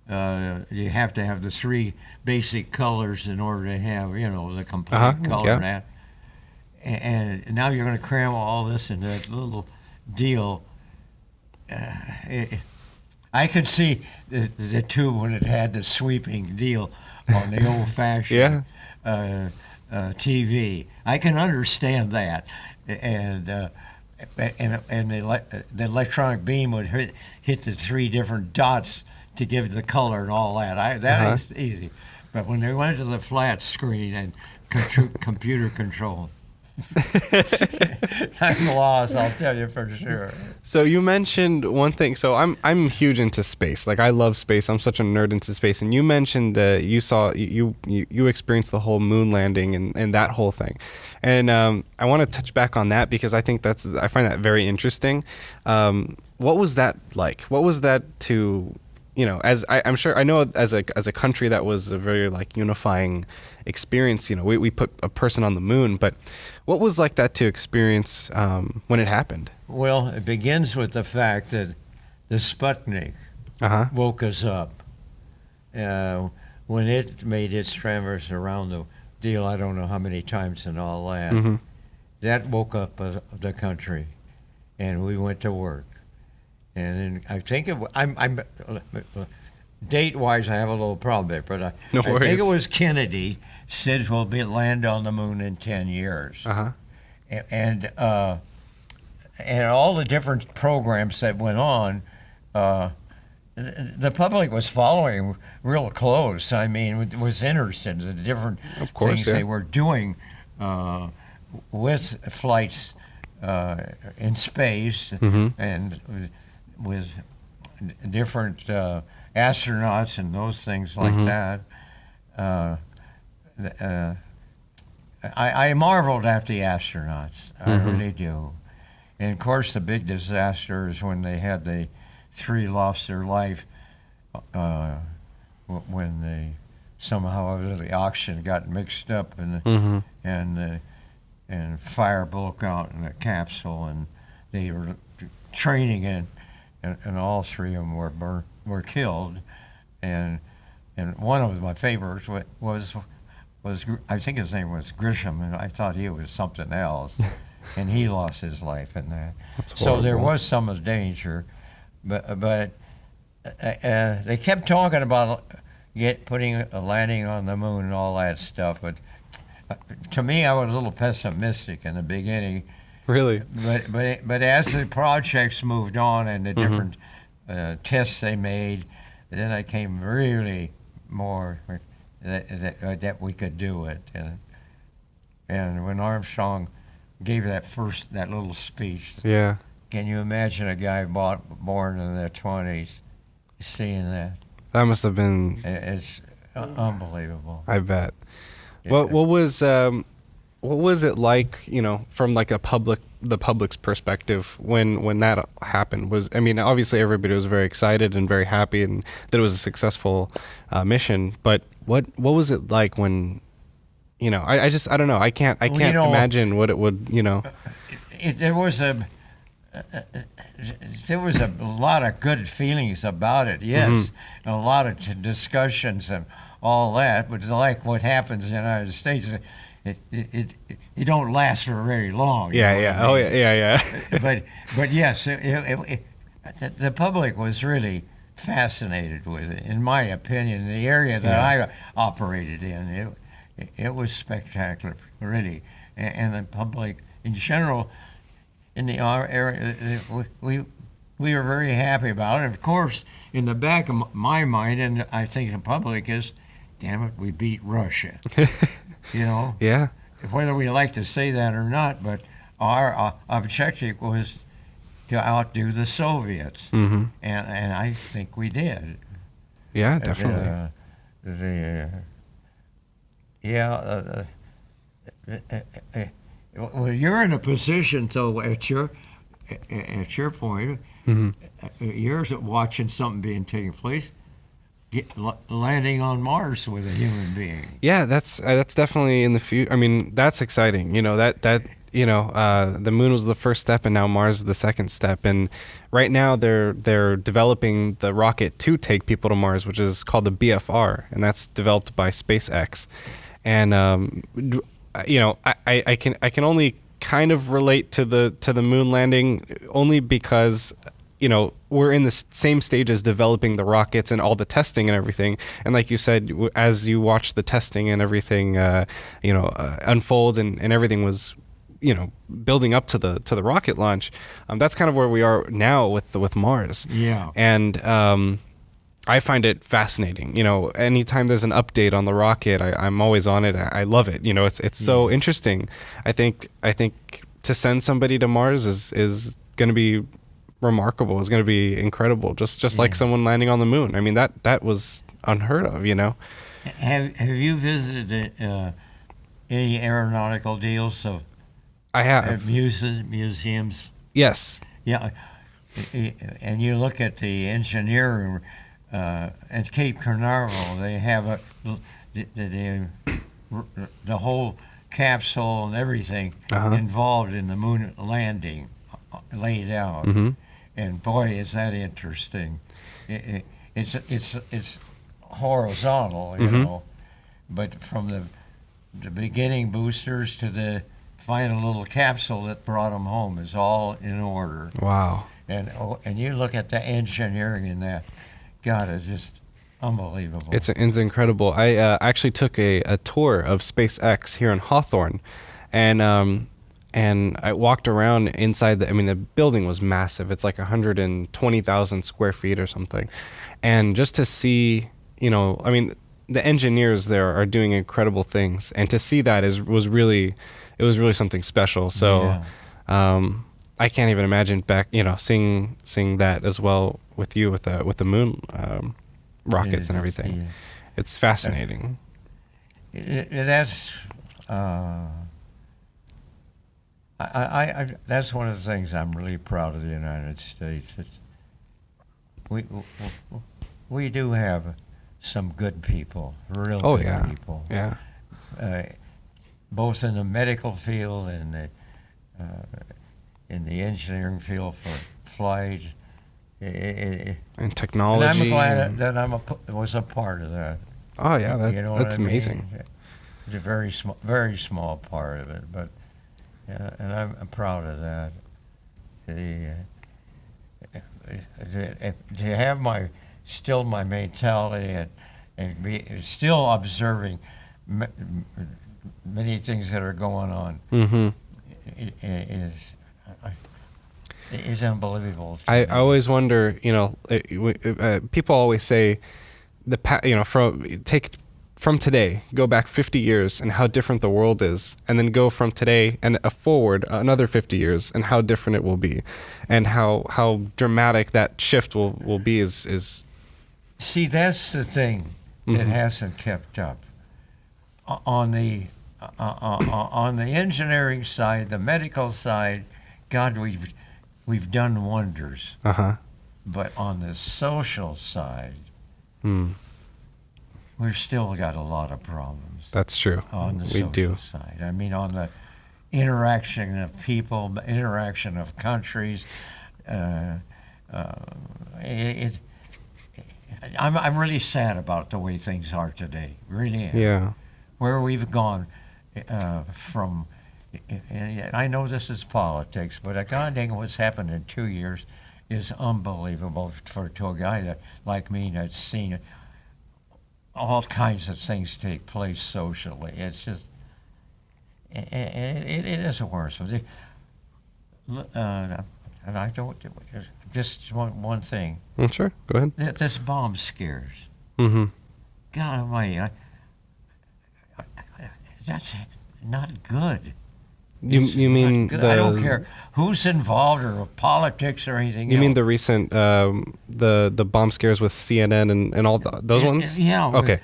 You have to have the 3 basic colors in order to have, the complete color. Yeah. And that. And now you're going to cram all this in that little deal. I could see the tube when it had the sweeping deal on the old-fashioned TV. I can understand that. And the electronic beam would hit the 3 different dots to give the color and all that. That is easy. But when they went to the flat screen and computer control, I'm lost, I'll tell you for sure. So you mentioned one thing. So I'm huge into space. Like, I love space. I'm such a nerd into space. And you mentioned that you experienced the whole moon landing and that whole thing. And I want to touch back on that because I find that very interesting. What was that like? What was that to, as I'm sure I know as a country that was a very like unifying experience. We put a person on the moon, but what was like that to experience when it happened? Well, it begins with the fact that the Sputnik woke us up when it made its traverse around the deal. I don't know how many times and all that. Mm-hmm. That woke up the country, and we went to work. And then I think I'm date-wise, I have a little problem there, but I think it was Kennedy said we'll land on the moon in 10 years. And all the different programs that went on, the public was following real close. I mean, it was interested in the different things they were doing with flights in space and with different astronauts and those things like that. I marveled at the astronauts. I really do. And of course, the big disaster is when they had the 3 lost their life when they somehow the oxygen got mixed up and fire broke out in the capsule, and they were training it. And all 3 of them were killed, and one of my favorites was I think his name was Grisham, and I thought he was something else, and he lost his life in that. So there was some danger, but they kept talking about putting a landing on the moon and all that stuff. But to me, I was a little pessimistic in the beginning. Really? But as the projects moved on and the different tests they made, then I came really more that we could do it. And when Armstrong gave that little speech, can you imagine a guy born in the 20s seeing that? That must have been. It's unbelievable. I bet. Yeah. What was it like, from like the public's perspective when that happened? Obviously everybody was very excited and very happy and that it was a successful mission, but what was it like when, I don't know. I can't imagine what it would, There was a lot of good feelings about it, yes, and a lot of discussions and all that, but like what happens in the United States, it don't last for very long. Yeah. But yes, the public was really fascinated with it. In my opinion, the area that I operated in, it was spectacular, really, and the public in general in the area, we were very happy about it. Of course, in the back of my mind, and I think the public is, damn it, we beat Russia. You know, Yeah. whether we like to say that or not, but our objective was to outdo the Soviets, Mm-hmm. and I think we did. Yeah, definitely. Well, you're in a position, though, at your point, Mm-hmm. you're watching something being taken place, landing on Mars with a human being. Yeah, that's definitely in the future. I mean, that's exciting. You know, the moon was the first step, and now Mars is the second step. And right now, they're developing the rocket to take people to Mars, which is called the BFR, and that's developed by SpaceX. And you know, I can only kind of relate to the moon landing only because, you know, we're in the same stage as developing the rockets and all the testing and everything. And like you said, as you watch the testing and everything, unfold and everything was, you know, building up to the rocket launch. That's kind of where we are now with Mars. Yeah. And I find it fascinating. You know, anytime there's an update on the rocket, I'm always on it. I love it. You know, it's so interesting. I think to send somebody to Mars is going to be remarkable. It's going to be incredible. Just like someone landing on the moon. I mean, that was unheard of. You know. Have you visited any aeronautical deals? So I have. Museums. Yes. Yeah, and you look at the engineering at Cape Canaveral. They have the whole capsule and everything involved in the moon landing laid out. Mm-hmm. And boy, is that interesting. It's horizontal, you know, but from the beginning boosters to the final little capsule that brought them home is all in order. Wow. And you look at the engineering in that, God, it's just unbelievable. It's incredible. I actually took a tour of SpaceX here in Hawthorne, and I walked around inside the building was massive. It's like 120,000 square feet or something. And just to see, you know, I mean, the engineers there are doing incredible things. And to see that was really something special. So I can't even imagine back, you know, seeing that as well with you with the moon rockets and everything. Yeah. It's fascinating. That's that's one of the things I'm really proud of the United States. We do have some good people, real good people. Yeah. Both in the medical field and in the engineering field for flight. And technology. And I'm glad that I was a part of that. Oh yeah, You know that's what I mean? amazing. It's a very small part of it, but and I'm proud of that. To have my mentality and be still observing many things that are going on is unbelievable. I always wonder, you know, people always say from today, go back 50 years and how different the world is, and then go from today and forward another 50 years and how different it will be, and how dramatic that shift will be is. See, that's the thing that hasn't kept up. On the engineering side, the medical side, God, we've done wonders. But on the social side, we've still got a lot of problems. That's true. On the We do. social side. I mean, on the interaction of people, interaction of countries, I'm really sad about the way things are today. Really am. Yeah. Where we've gone from. And I know this is politics, but God dang, what's happened in 2 years is unbelievable to a guy that like me that's seen all kinds of things take place socially. It's just it is a worse. And I don't just one thing. Sure, go ahead. This bomb scares. Mm-hmm. God Almighty, that's not good. You mean I don't care who's involved or politics or anything. You else. mean the recent the bomb scares with CNN and all those ones? Yeah. Okay.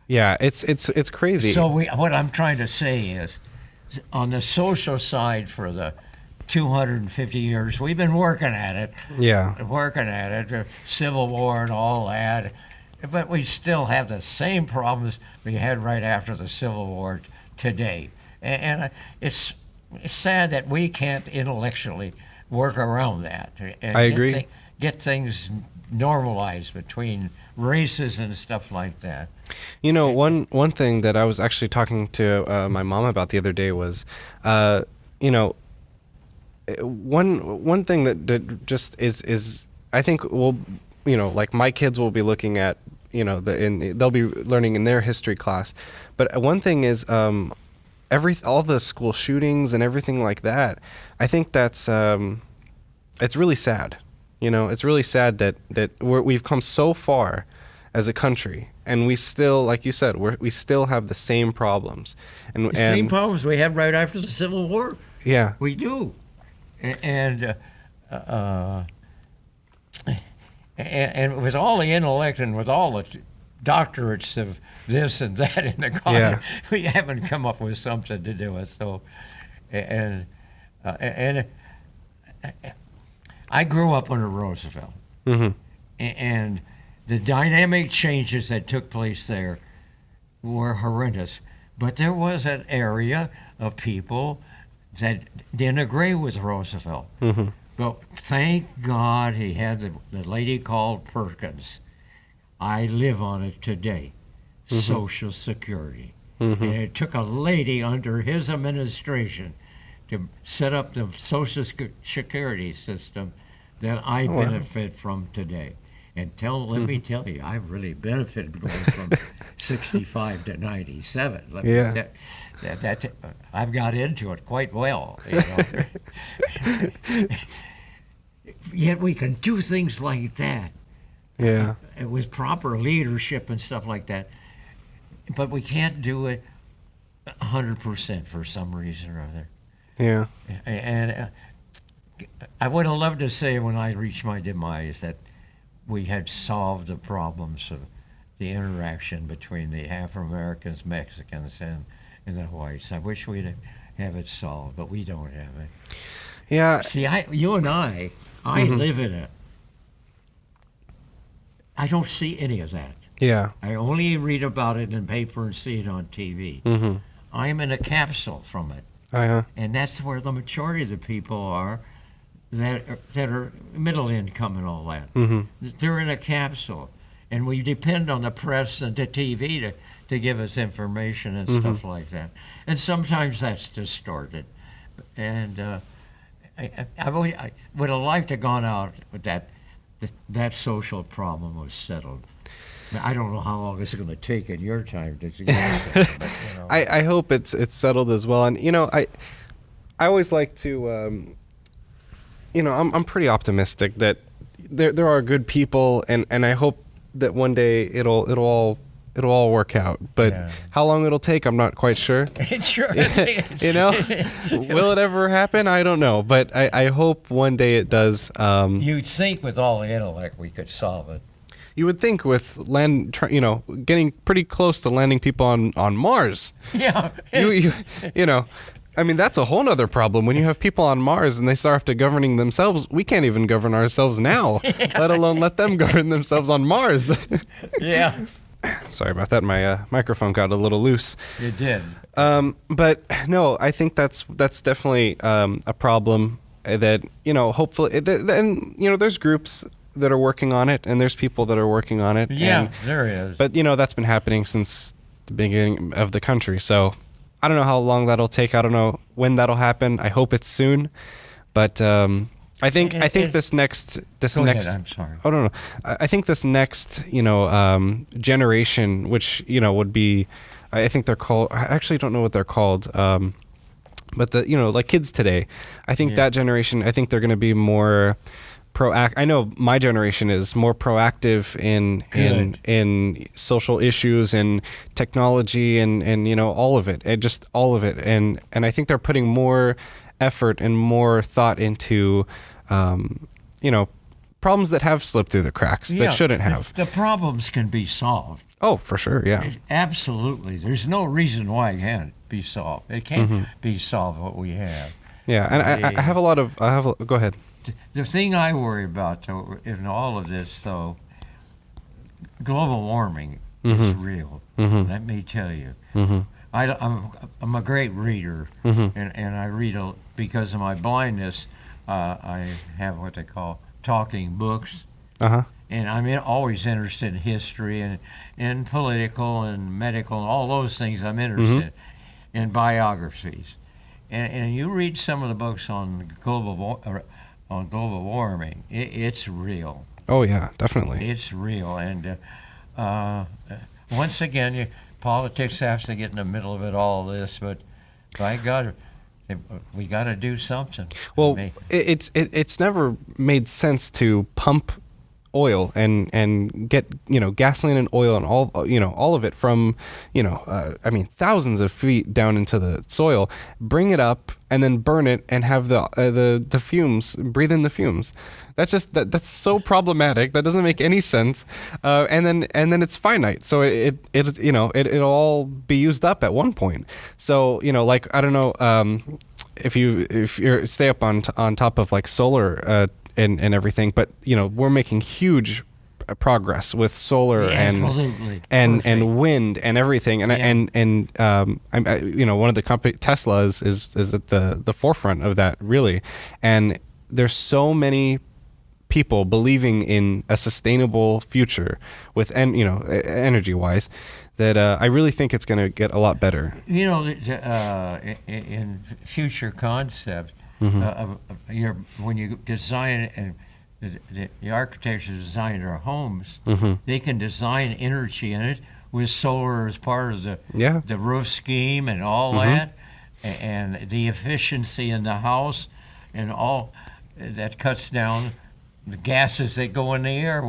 Yeah, it's crazy. So what I'm trying to say is, on the social side, for the 250 years we've been working at it, Civil War and all that, but we still have the same problems we had right after the Civil War today. And it's sad that we can't intellectually work around that. And I agree. Get things normalized between races and stuff like that. You know, one thing that I was actually talking to my mom about the other day was, you know, one thing that just is I think will, you know, like my kids will be looking at, you know, they'll be learning in their history class, but one thing is all the school shootings and everything like that. I think that's it's really sad. You know, it's really sad that we've come so far as a country, and we still, like you said, we still have the same problems. And same problems we had right after the Civil War. Yeah, we do. And with all the intellect and with all the doctorates of this and that in the college, we haven't come up with something to do with. So, and I grew up under Roosevelt, and the dynamic changes that took place there were horrendous. But there was an area of people that didn't agree with Roosevelt. But thank God he had the lady called Perkins. I live on it today, Social Security. And it took a lady under his administration to set up the Social Security system that I benefit from today. And let me tell you, I've really benefited going from 65 to 97. I've got into it quite well. You know? Yet we can do things like that. Yeah. With proper leadership and stuff like that. But we can't do it 100% for some reason or other. Yeah. And I would have loved to say when I reached my demise that we had solved the problems of the interaction between the Afro-Americans, Mexicans, and the whites. I wish we'd have it solved, but we don't have it. Yeah. See, you and I live in it. I don't see any of that. Yeah. I only read about it in paper and see it on TV. I'm in a capsule from it. And that's where the majority of the people are that are middle income and all that. They're in a capsule. And we depend on the press and the TV to give us information and stuff like that. And sometimes that's distorted. And I would have liked to have gone out with that social problem was settled. I don't know how long it's going to take in your time to get it. But, you know. I hope it's settled as well. And, you know, I always like to, you know, I'm pretty optimistic that there are good people, and I hope that one day it'll all work out. But how long it'll take, I'm not quite sure. You know, will it ever happen? I don't know. But I hope one day it does. You'd think with all the intellect we could solve it. You would think with getting pretty close to landing people on Mars. Yeah. You know, I mean, that's a whole nother problem. When you have people on Mars and they start to governing themselves, we can't even govern ourselves now, let alone let them govern themselves on Mars. Yeah. Sorry about that. My microphone got a little loose. It did. But no, I think that's definitely a problem that, you know, hopefully, and, you know, there's groups that are working on it, and there's people that are working on it. Yeah, there is. But, you know, that's been happening since the beginning of the country. So I don't know how long that'll take. I don't know when that'll happen. I hope it's soon. But I I think this Go next ahead. I'm sorry. oh no, I think this next generation, which would be, I think they're called, I actually don't know what they're called, but the like kids today, I think Yeah. that generation, I think they're going to be more I know my generation is more proactive in Good. in social issues and technology and all of it, and just all of it, and I think they're putting more effort and more thought into you know problems that have slipped through the cracks that shouldn't have. The problems can be solved. Oh, for sure, yeah. Absolutely. There's no reason why it can't be solved. It can't Mm-hmm. be solved what we have. Yeah, and I have a lot of go ahead. The thing I worry about, though, in all of this, though, global warming is real. Let me tell you. I'm a great reader, and I read because of my blindness. I have what they call talking books, Uh-huh. and I'm always interested in history and political and medical and all those things. I'm interested in biographies, and you read some of the books on global warming. It's real. Oh yeah, definitely. It's real, and once again, politics has to get in the middle of it all. This, but by God, we got to do something. Well, I mean, it's never made sense to pump oil and get gasoline and oil and all of it from I mean thousands of feet down into the soil, bring it up and then burn it and have the fumes, breathe in the fumes. That's just that's so problematic. That doesn't make any sense. And then it's finite, so it'll all be used up at one point. So like I don't know if you stay up on top of like solar and everything, but we're making huge progress with solar absolutely. and Perfect. wind and everything, and one of the company Tesla is at the forefront of that, really. And there's so many people believing in a sustainable future with energy wise that I really think it's going to get a lot better. In future concepts, when you design and the architects design their homes, they can design energy in it with solar as part of the roof scheme and all that, and the efficiency in the house and all that cuts down the gases that go in the air.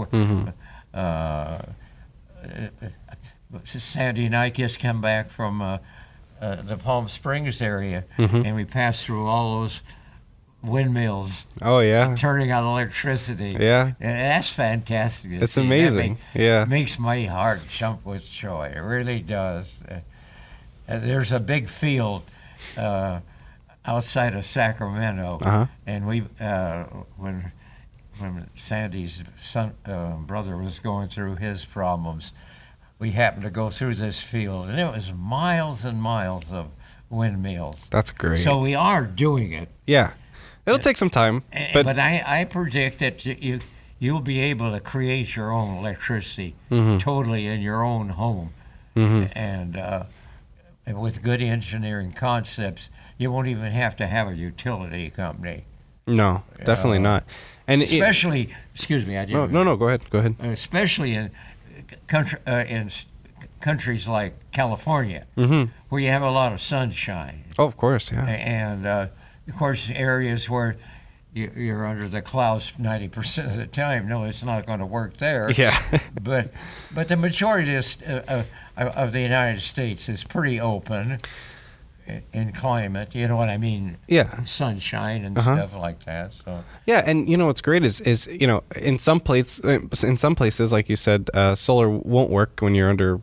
Sandy and I just come back from the Palm Springs area, and we passed through all those windmills. Oh yeah, turning on electricity. Yeah, and that's fantastic. It's amazing. Makes my heart jump with joy. It really does. There's a big field outside of Sacramento, and we when Sandy's brother was going through his problems, we happened to go through this field, and it was miles and miles of windmills. That's great. So we are doing it. Yeah, it'll take some time, but I predict that you'll be able to create your own electricity totally in your own home, and with good engineering concepts, you won't even have to have a utility company. No, definitely not. And especially, excuse me, I didn't. No, go ahead. Especially in countries like California, where you have a lot of sunshine. Oh, of course, yeah. And of course, areas where you're under the clouds 90% of the time. No, it's not going to work there. Yeah. but the majority of the United States is pretty open in climate, you know what I mean? Yeah. Sunshine and stuff like that. So. Yeah, and what's great is in some places, like you said, solar won't work when you're under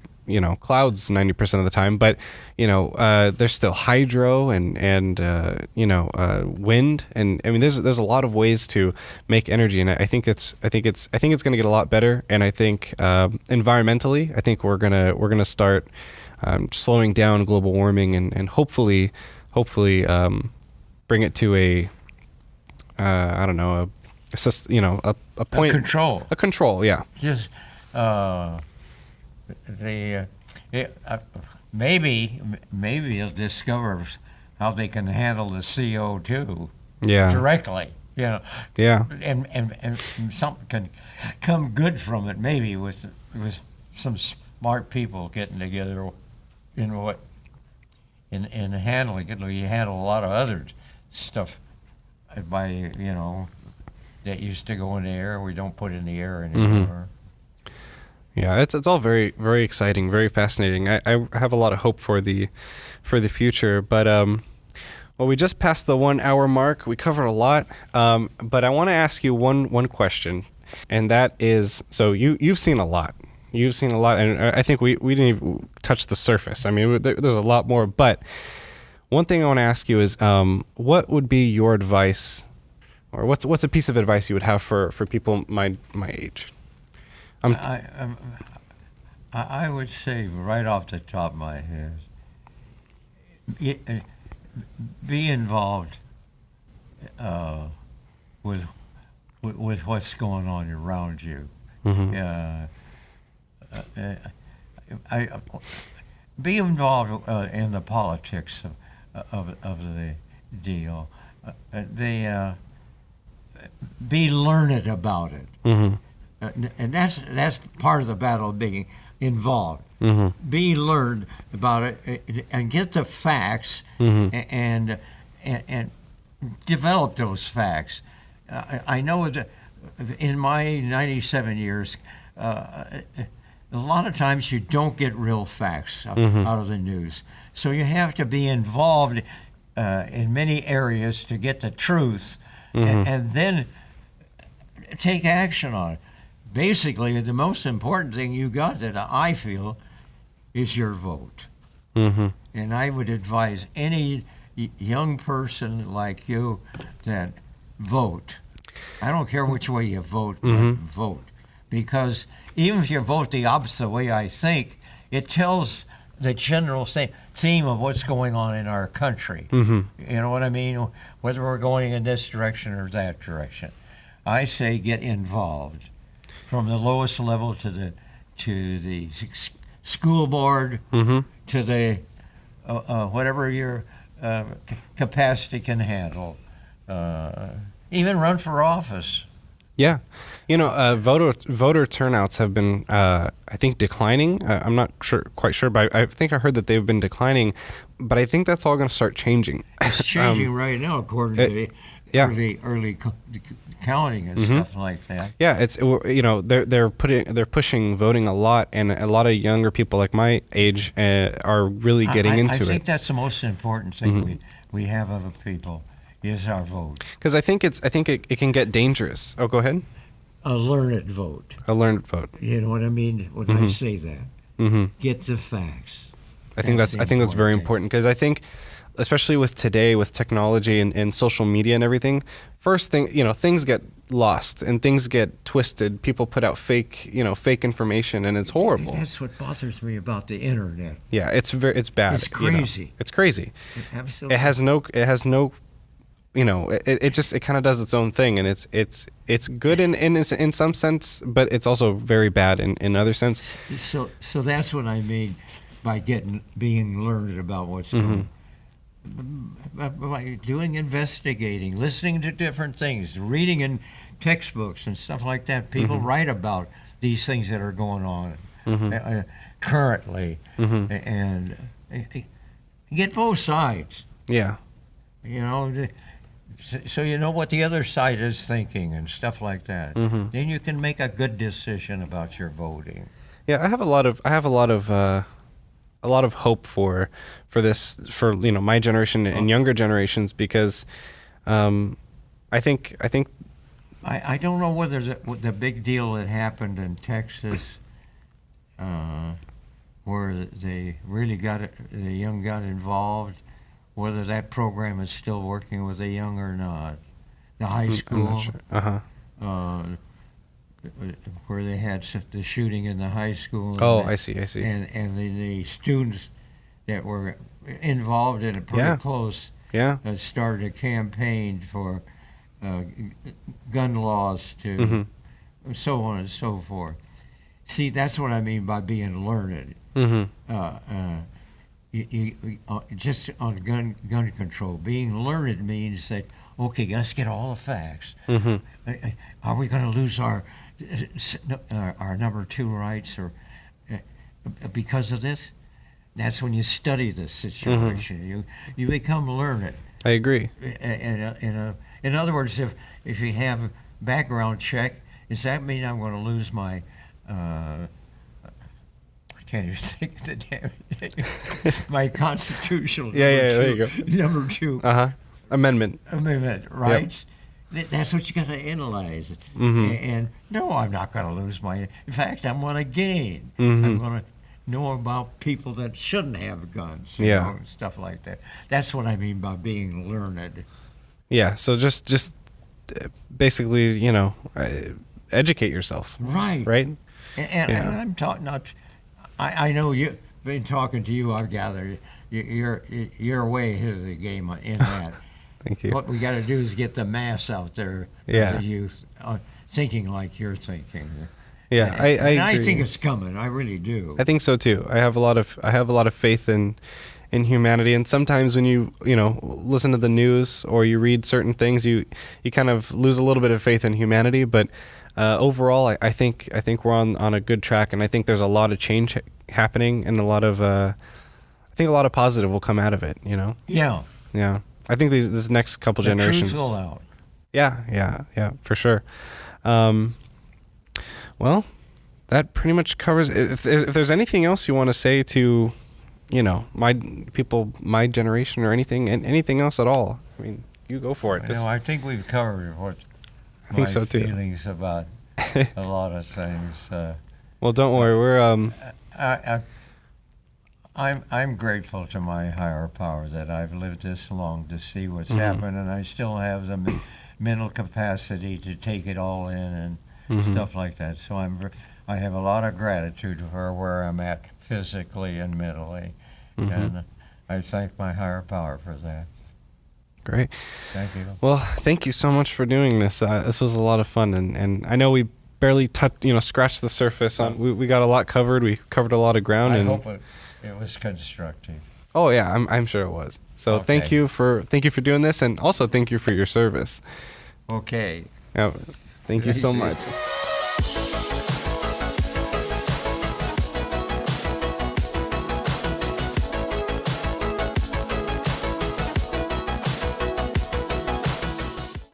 clouds 90% of the time, but there's still hydro and wind, and I mean there's a lot of ways to make energy, and I think it's going to get a lot better, and I think environmentally, I think we're gonna start slowing down global warming and hopefully bring it to a I don't know, a point, a control, yeah. Just maybe they'll discover how they can handle the CO2 directly. Yeah, Yeah. and something can come good from it, maybe with some smart people getting together in what in handling it. You handle a lot of other stuff by that used to go in the air. We don't put in the air anymore. Yeah, it's all very very exciting, very fascinating. I have a lot of hope for the future, but well, we just passed the 1 hour mark. We covered a lot, but I want to ask you one question, and that is, so you've seen a lot. You've seen a lot, and I think we didn't even touch the surface. I mean, there's a lot more, but one thing I want to ask you is, what would be your advice, or what's a piece of advice you would have for people my age? I would say right off the top of my head, be involved with what's going on around you. Mm-hmm. I be involved in the politics of the deal. Be learned about it. Mm-hmm. And that's part of the battle of being involved. Mm-hmm. Be learned about it and get the facts Mm-hmm. and develop those facts. I know that in my 97 years, a lot of times you don't get real facts out of the news. So you have to be involved in many areas to get the truth and then take action on it. Basically, the most important thing you got that I feel is your vote. Mm-hmm. And I would advise any young person like you that vote. I don't care which way you vote, but vote. Because even if you vote the opposite way I think, it tells the general theme of what's going on in our country. You know what I mean? Whether we're going in this direction or that direction. I say get involved from the lowest level to the school board to the whatever your capacity can handle. Even run for office. Yeah, voter turnouts have been, I think, declining. I'm not quite sure, but I think I heard that they've been declining. But I think that's all going to start changing. It's changing right now, according to the early counting and stuff like that. Yeah, it's they're pushing voting a lot, and a lot of younger people like my age are really getting into it. I think that's the most important thing we have of a people. Is our vote. Because I think it can get dangerous. Oh, go ahead. A learned vote. A learned vote. You know what I mean when I say that. Get the facts. I think that's very important, because I think, especially with today, with technology and social media and everything, first thing, things get lost and things get twisted. People put out fake information, and it's horrible. That's what bothers me about the internet. Yeah, it's bad. It's crazy. It's crazy. Absolutely. It has no it kind of does its own thing, and it's good in some sense, but it's also very bad in another sense. So that's what I mean by being learned about what's going on. By doing investigating, listening to different things, reading in textbooks and stuff like that. People write about these things that are going on currently, and get both sides. Yeah. So you know what the other side is thinking and stuff like that. Then you can make a good decision about your voting. Yeah, I have a lot of hope for this, for my generation and younger generations, because I think I don't know whether the big deal that happened in Texas, where they really the young got involved, whether that program is still working with the young or not. The high school, I'm not sure. where they had the shooting in the high school. I see. And the students that were involved in it pretty close started a campaign for gun laws to so on and so forth. See, that's what I mean by being learned. You just on gun control. Being learned means that okay, let's get all the facts. Mhm. Are we going to lose our number two rights or because of this? That's when you study the situation. You become learned. I agree. In other words, if you have a background check, does that mean I'm going to lose my I can't even think of the damn my constitutional There you go. number two Amendment. rights. That's what you got to analyze. And no, I'm not going to lose my. In fact, I'm going to gain. I'm going to know about people that shouldn't have guns. You know, stuff like that. That's what I mean by being learned. Yeah. So just basically, you know, educate yourself. Right. Right. And I'm talking not. I know you've been talking to you. I've gathered you're way ahead of the game in that. Thank you. What we got to do is get the mass out there, the youth, thinking like you're thinking. Yeah, I and I agree. think it's coming. I really do. I think so too. I have a lot of faith in humanity, and sometimes when you know listen to the news or you read certain things, you kind of lose a little bit of faith in humanity. But overall, I think we're on a good track, and I think there's a lot of change happening, and I think a lot of positive will come out of it. You know. Yeah. Yeah. I think this next couple generations. The truth will out. Yeah, for sure. Well, that pretty much covers. If there's anything else you want to say to, you know, my my generation, or anything else at all, I mean, you go for it. I think we've covered what I think so too. feelings about a lot of things. Well, don't worry. We're I'm grateful to my higher power that I've lived this long to see what's happened, and I still have the mental capacity to take it all in and stuff like that. So I have a lot of gratitude for where I'm at physically and mentally, and I thank my higher power for that. Great. Thank you. Well, thank you so much for doing this. This was a lot of fun, and I know we barely scratched the surface on. We got a lot covered. We covered a lot of ground. I and hope it was constructive. Oh yeah, I'm sure it was. So Okay. thank you for doing this, and also thank you for your service. Okay. Yeah, thank you so Thank you. much.